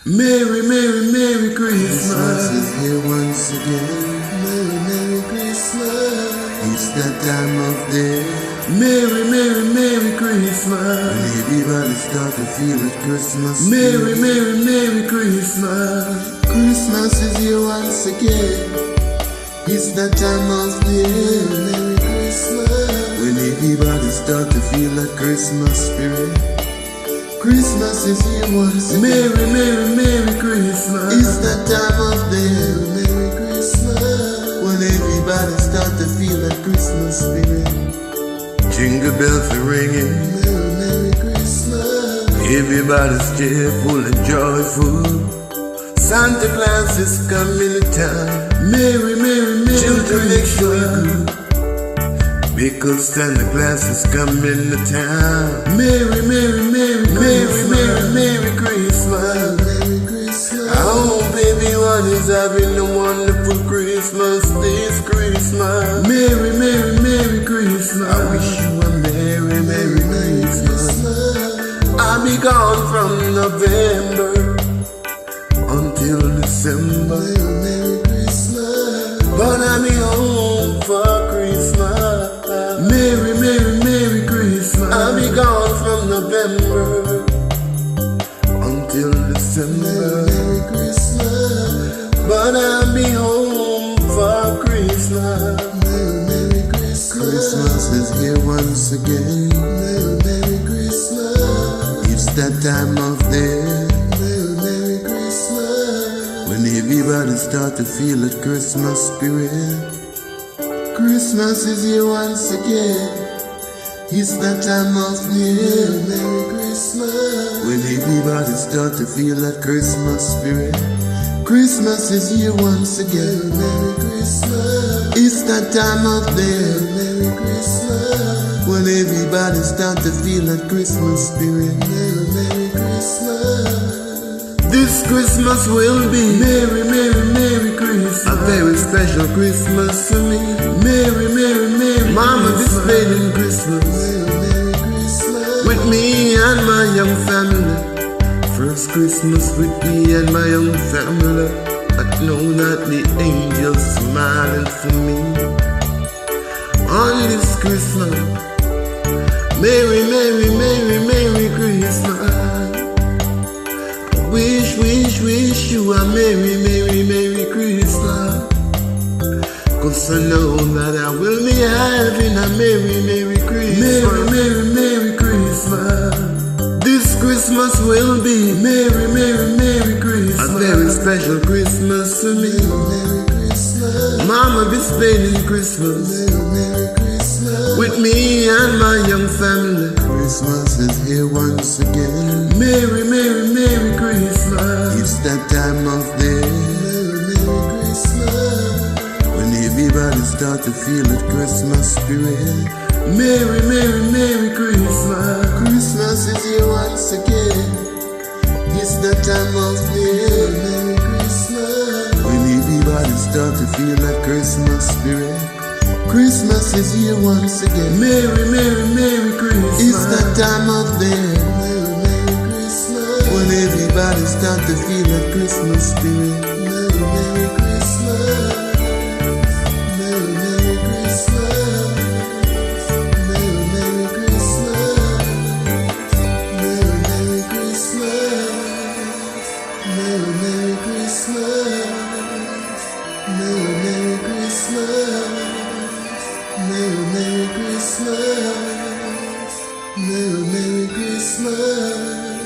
Merry, Merry, Merry Christmas. Christmas is here once again. Merry, Merry Christmas. It's that time of day. Merry, Merry, Merry Christmas. When everybody start to feel it Christmas. Merry, Merry, Merry Christmas. Christmas is here once again. It's that time of day. Merry Christmas. When everybody start to feel that Christmas spirit. Christmas is here once again. Merry, Merry, Merry Christmas. It's that time of day. Merry Christmas. When everybody start to feel that Christmas spirit. Jingle bells are ringing. Merry, Merry Christmas. Everybody's cheerful and joyful. Santa Claus is coming to town. Merry, Merry, Merry Children, make sure you good, because Santa Claus is coming to town. Merry, Merry, Merry, Merry, Merry, Merry Christmas. Merry Christmas. I hope everyone is having a wonderful Christmas this Christmas. Merry, Merry, Merry Christmas. I wish you a Merry, Merry Christmas. I'll be gone from November until December. Merry Christmas. But I'll be home for Christmas. Merry, Merry, Merry Christmas. I'll be gone from November until December. Merry Christmas. But I'll be home for Christmas. Merry, Merry Christmas. Christmas is here once again. Merry, Merry Christmas. It's that time of day. Merry, Merry Christmas. When everybody start to feel that Christmas spirit. Christmas is here once again. It's that time of year. Merry Christmas. When everybody start to feel that Christmas spirit. Christmas is here once again. Merry Christmas. It's that time of year. Merry Christmas. When everybody start to feel that Christmas spirit. Merry, Merry Christmas. This Christmas will be Merry, Merry, Merry Christmas. A very special Christmas to me. Merry, Merry, Merry. Mama be spending Christmas Merry, Merry Christmas. with me and my young family. First Christmas with me and my young family. I know that the angels smiling for me. On this Christmas, Merry, Merry, Merry, Merry Christmas. Wish you a Merry, Merry, Merry Christmas. 'Cause I know that I will be having a Merry, Merry Christmas. Merry, Merry, Merry Christmas. This Christmas will be Merry, Merry, Merry Christmas. A very special Christmas to me. Merry Christmas. Mama be spending Christmas Merry, Merry Christmas. with me and my young family. Christmas is here once again. Merry, Merry, Merry Christmas. It's that time of day. Merry, Merry Christmas. When everybody start to feel it Christmas spirit. Merry, Merry, Merry Christmas. Christmas is here once again. It's that time of day. Merry Christmas. When everybody start to feel that Christmas spirit. Christmas is here once again. Merry, Merry, Merry Christmas. It's that time of day. Merry, Merry Christmas. When everybody start to feel that Christmas spirit. Merry, Merry Christmas. Merry, Merry Christmas. Merry, Merry Christmas. Merry, Merry Christmas. Merry, Merry Christmas. Merry, Merry Christmas. Merry, Merry Christmas. Merry, Merry Christmas.